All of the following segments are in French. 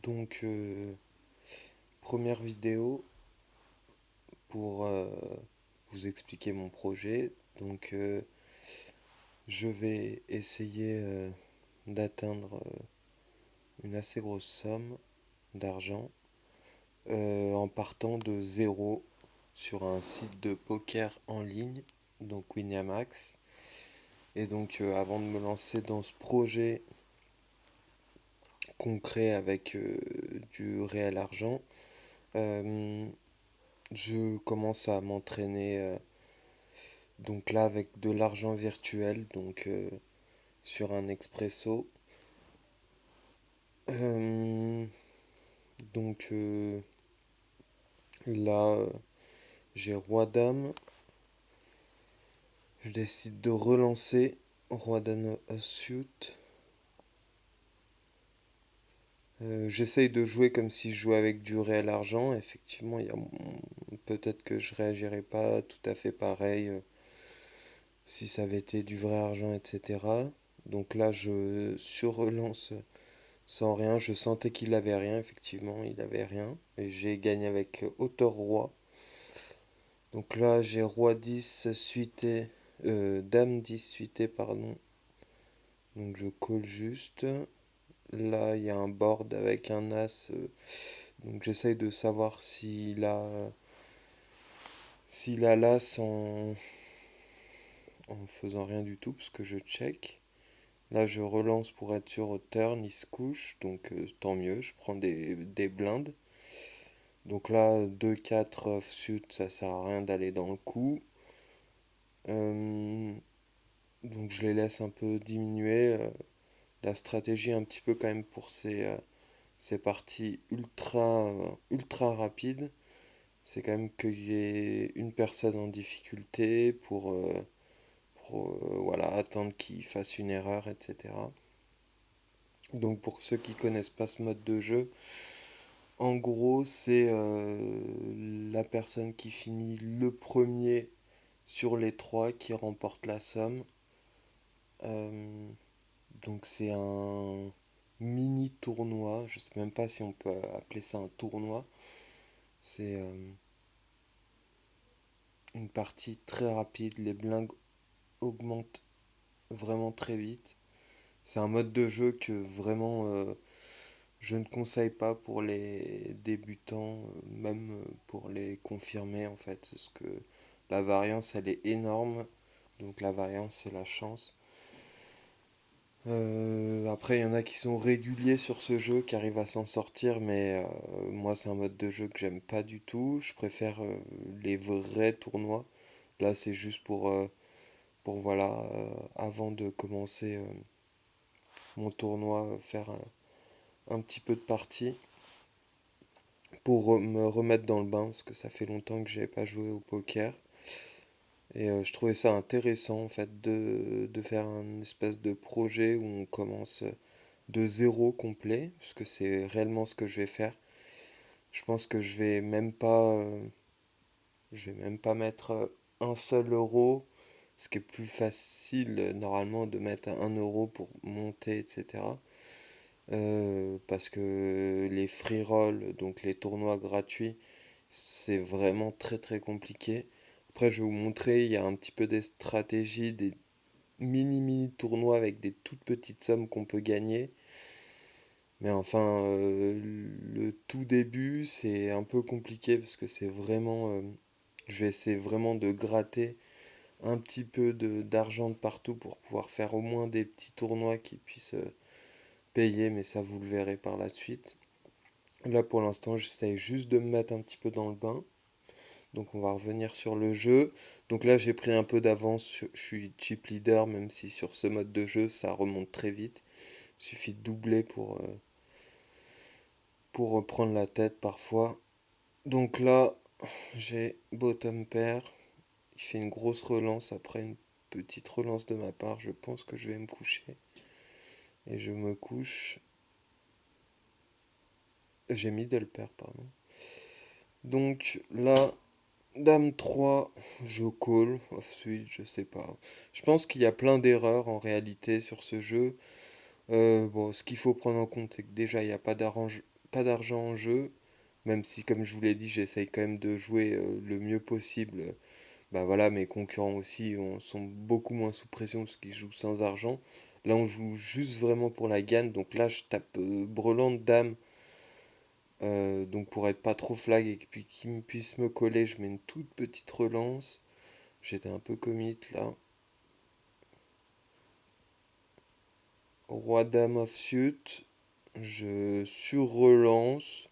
Donc, première vidéo pour vous expliquer mon projet. Donc, je vais essayer d'atteindre une assez grosse somme d'argent en partant de zéro sur un site de poker en ligne, donc Winamax. Et donc, avant de me lancer dans ce projet concret avec du réel argent, euh, je commence à m'entraîner donc là avec de l'argent virtuel, donc sur un expresso. Euh, donc là, j'ai roi dame. Je décide de relancer roi dame suit. J'essaye de jouer comme si je jouais avec du réel argent. Effectivement, peut-être que je réagirais pas tout à fait pareil si ça avait été du vrai argent, etc. Donc là, je surrelance sans rien. Je sentais qu'il avait rien, effectivement, il avait rien. Et j'ai gagné avec hauteur roi. Donc là, j'ai roi 10 suité, dame 10 suité, pardon. Donc je colle juste. Là, il y a un board avec un as. Donc j'essaye de savoir s'il a l'as en faisant rien du tout, parce que je check. Là, je relance pour être sûr au turn, il se couche, donc tant mieux, je prends des blindes. Donc là, 2-4 offsuit, ça sert à rien d'aller dans le coup. Euh, donc je les laisse un peu diminuer. La stratégie un petit peu quand même pour ces parties ultra rapides, c'est quand même qu'il y ait une personne en difficulté pour voilà, attendre qu'il fasse une erreur, etc. Donc pour ceux qui connaissent pas ce mode de jeu, en gros c'est la personne qui finit le premier sur les trois qui remporte la somme. Euh, donc c'est un mini tournoi, je sais même pas si on peut appeler ça un tournoi. C'est une partie très rapide, les blindes augmentent vraiment très vite. C'est un mode de jeu que vraiment je ne conseille pas pour les débutants, même pour les confirmés en fait, parce que la variance elle est énorme, donc la variance c'est la chance. Après, il y en a qui sont réguliers sur ce jeu, qui arrivent à s'en sortir, mais moi, c'est un mode de jeu que j'aime pas du tout. Je préfère les vrais tournois. Là, c'est juste pour voilà, avant de commencer mon tournoi, faire un petit peu de partie pour me remettre dans le bain, parce que ça fait longtemps que j'ai pas joué au poker. Et je trouvais ça intéressant, en fait, de faire un espèce de projet où on commence de zéro complet, puisque c'est réellement ce que je vais faire. Je pense que je vais même pas mettre un seul euro, ce qui est plus facile normalement de mettre 1 euro pour monter, etc. Parce que les free rolls, donc les tournois gratuits, c'est vraiment très très compliqué. Après, je vais vous montrer, il y a un petit peu des stratégies, des mini mini tournois avec des toutes petites sommes qu'on peut gagner. Mais enfin, le tout début, c'est un peu compliqué parce que c'est vraiment. Je vais essayer vraiment de gratter un petit peu d'argent de partout pour pouvoir faire au moins des petits tournois qui puissent payer, mais ça vous le verrez par la suite. Là pour l'instant, j'essaye juste de me mettre un petit peu dans le bain. Donc on va revenir sur le jeu. Donc là j'ai pris un peu d'avance, je suis chip leader, même si sur ce mode de jeu ça remonte très vite. Il suffit de doubler pour reprendre la tête parfois. Donc là, j'ai bottom pair. Il fait une grosse relance après une petite relance de ma part. Je pense que je vais me coucher. Et je me couche. J'ai middle pair, pardon. Donc là, dame 3, je call. Ensuite, je sais pas. Je pense qu'il y a plein d'erreurs en réalité sur ce jeu. Bon, ce qu'il faut prendre en compte, c'est que déjà, il n'y a pas pas d'argent en jeu, même si, comme je vous l'ai dit, j'essaye quand même de jouer le mieux possible. Bah voilà, mes concurrents aussi sont beaucoup moins sous pression parce qu'ils jouent sans argent. Là, on joue juste vraiment pour la gagne. Donc là, je tape brelan de dame. Donc pour être pas trop flag et puis qu'il puisse me coller, je mets une toute petite relance. J'étais un peu commit là. Roi dame offsuit. Je sur-relance.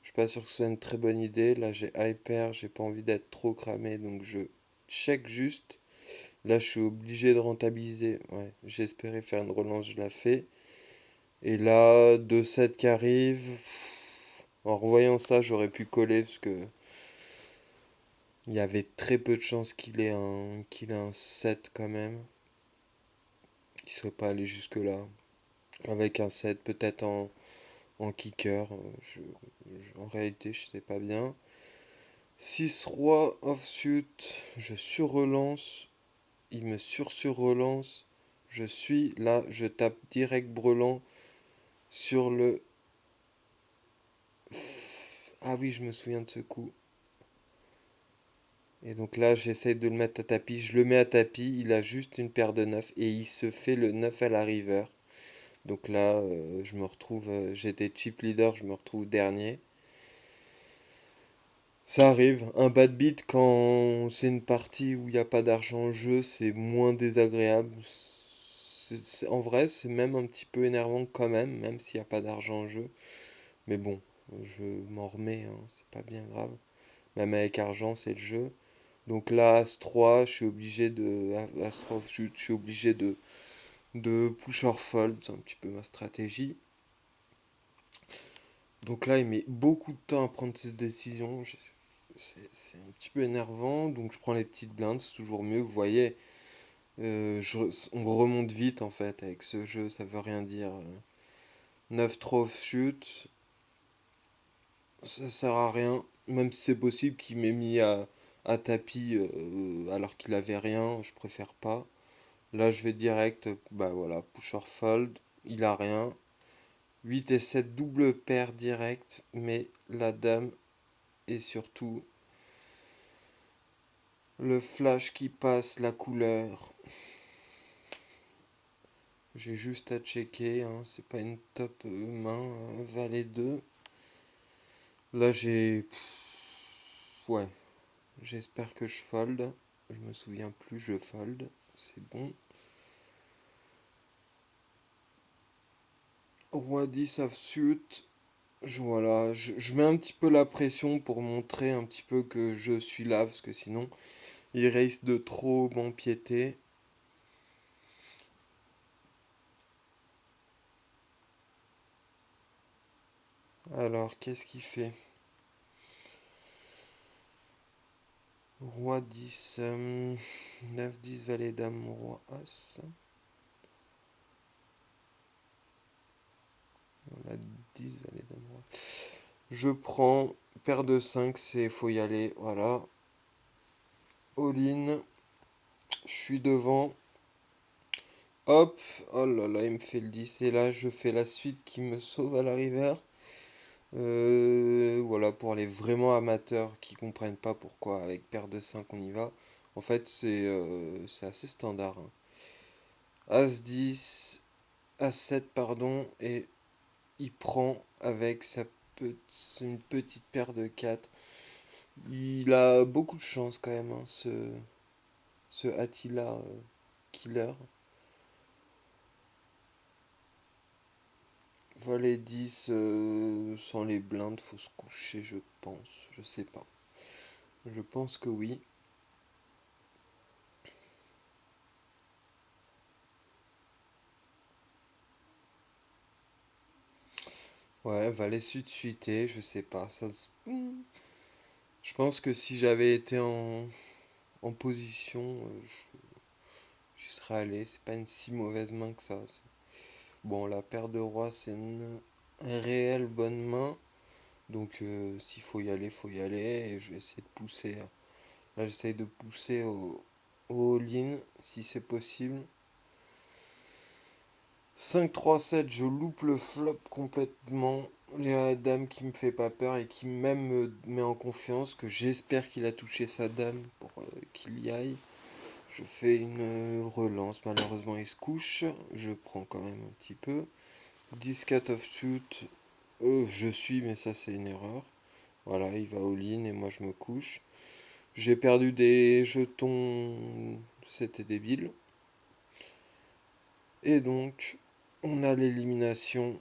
Je suis pas sûr que ce soit une très bonne idée. Là, j'ai hyper, j'ai pas envie d'être trop cramé, donc je check juste. Là, je suis obligé de rentabiliser. Ouais, j'espérais faire une relance, je la fais. Et là, 2-7 qui arrive. En revoyant ça, j'aurais pu coller parce que il y avait très peu de chances qu'il ait un 7 quand même. Qu'il serait pas allé jusque-là. Avec un 7 peut-être en kicker. En réalité, je sais pas bien. 6 roi offsuit. Je surrelance. Il me sur-relance. Je suis là. Je tape direct brelan sur le. Ah oui, je me souviens de ce coup. Et donc là, j'essaye de le mettre à tapis. Je le mets à tapis. Il a juste une paire de 9 et il se fait le 9 à la river. Donc là, je me retrouve. J'étais chip leader, je me retrouve dernier. Ça arrive. Un bad beat quand c'est une partie où il n'y a pas d'argent en jeu, c'est moins désagréable. En vrai, c'est même un petit peu énervant quand même, même s'il n'y a pas d'argent en jeu. Mais bon, je m'en remets, hein, c'est pas bien grave. Même avec argent, c'est le jeu. Donc là, As-3, je suis obligé de. As-3, je suis obligé de push or fold, c'est un petit peu ma stratégie. Donc là, il met beaucoup de temps à prendre ses décisions. C'est un petit peu énervant, donc je prends les petites blindes, c'est toujours mieux. Vous voyez, on remonte vite en fait avec ce jeu, ça veut rien dire. 9 trop shoot, ça sert à rien. Même si c'est possible qu'il m'ait mis à tapis alors qu'il avait rien, je préfère pas. Là, je vais direct, bah voilà, push or fold, il a rien. 8 et 7 double paire direct, mais la dame et surtout le flash qui passe, la couleur. J'ai juste à checker, hein, c'est pas une top main, valet 2. Là ouais, j'espère que je fold. Je me souviens plus, je fold. C'est bon. Roi 10 offsuit. Voilà, je mets un petit peu la pression pour montrer un petit peu que je suis là, parce que sinon, il risque de trop m'empiéter. Alors, qu'est-ce qu'il fait? Roi 10, 9, 10, valet, dame, roi, as. Voilà, 10, valet, dame, roi. Je prends paire de 5, c'est faut y aller. Voilà. All-in. Je suis devant. Hop. Oh là là, il me fait le 10. Et là, je fais la suite qui me sauve à la river. Voilà, pour les vraiment amateurs qui comprennent pas pourquoi avec paire de 5 on y va. En fait, c'est assez standard, hein. As-10, As-7, pardon. Et il prend avec une petite paire de 4. Il a beaucoup de chance quand même, hein, ce Attila Killer. Valet 10 sans les blindes, faut se coucher, je pense. Je sais pas. Je pense que oui. Ouais, valet sud suité, je sais pas. Je pense que si j'avais été en position, j'y serais allé. C'est pas une si mauvaise main que ça. Bon, la paire de rois, c'est une réelle bonne main. Donc, s'il faut y aller, faut y aller. Et je vais essayer de pousser. Là, j'essaye de pousser au all-in, si c'est possible. 5-3-7, je loupe le flop complètement. Il y a la dame qui me fait pas peur et qui même me met en confiance, que j'espère qu'il a touché sa dame pour qu'il y aille. Je fais une relance, malheureusement il se couche, je prends quand même un petit peu. 10-4 offsuit, je suis mais ça c'est une erreur. Voilà, il va all-in et moi je me couche. J'ai perdu des jetons, c'était débile. Et donc, on a l'élimination.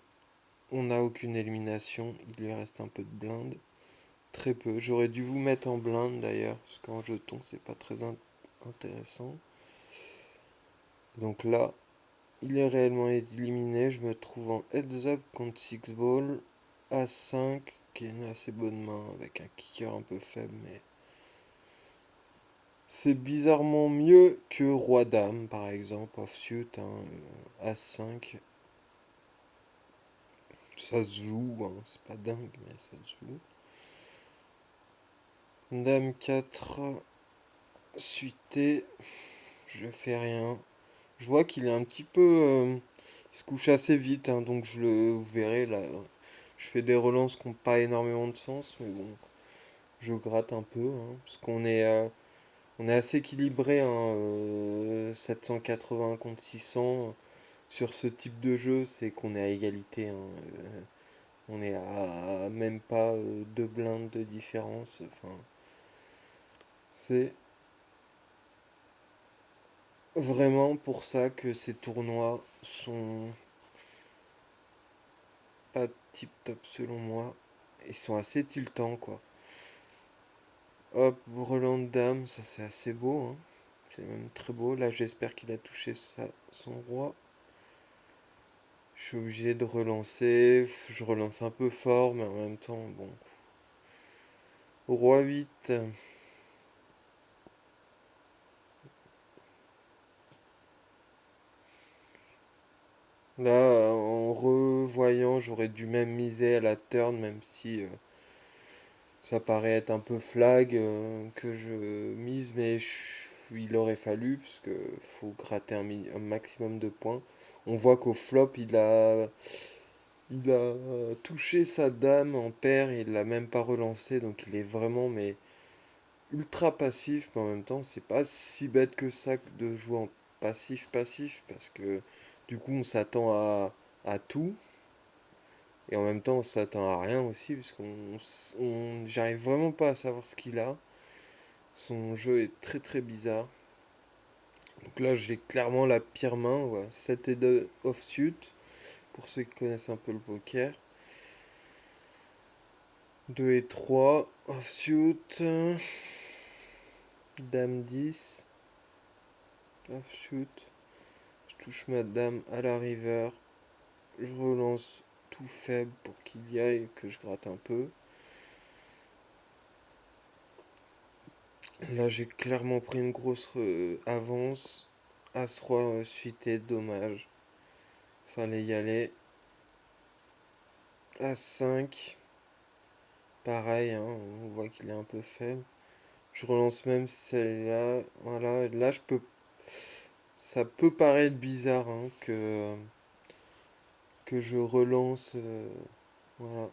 On n'a aucune élimination. Il lui reste un peu de blinde. Très peu. J'aurais dû vous mettre en blinde d'ailleurs, parce qu'en jeton, c'est pas très intéressant. Donc là, il est réellement éliminé. Je me trouve en heads up contre 6 ball. A5, qui est une assez bonne main, avec un kicker un peu faible, mais c'est bizarrement mieux que Roi-Dame, par exemple, offsuit, hein, As-5. Ça se joue, hein, c'est pas dingue, mais ça se joue. Dame 4, suité, je fais rien. Je vois qu'il est un petit peu... il se couche assez vite, hein, donc vous verrez là. Je fais des relances qui n'ont pas énormément de sens, mais bon, je gratte un peu, hein, parce on est assez équilibré, hein, 780 contre 600. Sur ce type de jeu, c'est qu'on est à égalité, hein, on est à même pas deux blindes de différence. Enfin, c'est vraiment pour ça que ces tournois sont pas tip top selon moi. Ils sont assez tiltants quoi. Hop, brelan de dame, ça c'est assez beau, hein. C'est même très beau. Là j'espère qu'il a touché son roi. Je suis obligé de relancer. Je relance un peu fort, mais en même temps, bon. Roi 8. Là, en revoyant, j'aurais dû même miser à la turn, même si ça paraît être un peu flag que je mise, mais il aurait fallu, parce que faut gratter un maximum de points. On voit qu'au flop, il a touché sa dame en paire, et il l'a même pas relancé, donc il est vraiment mais ultra passif, mais en même temps, c'est pas si bête que ça de jouer en passif, parce que du coup, on s'attend à tout. Et en même temps, on s'attend à rien aussi, parce j'arrive vraiment pas à savoir ce qu'il a. Son jeu est très très bizarre. Donc là, j'ai clairement la pire main, ouais. 7 et 2 offsuit, pour ceux qui connaissent un peu le poker. 2 et 3 offsuit. Dame 10, offsuit. Je touche ma dame à la river. Je relance tout faible pour qu'il y aille, que je gratte un peu. Là, j'ai clairement pris une grosse avance. As-Roi suité, dommage. Fallait y aller. As-5, pareil, hein, on voit qu'il est un peu faible. Je relance même celle-là. Voilà, là, ça peut paraître bizarre, hein, que je relance. Voilà.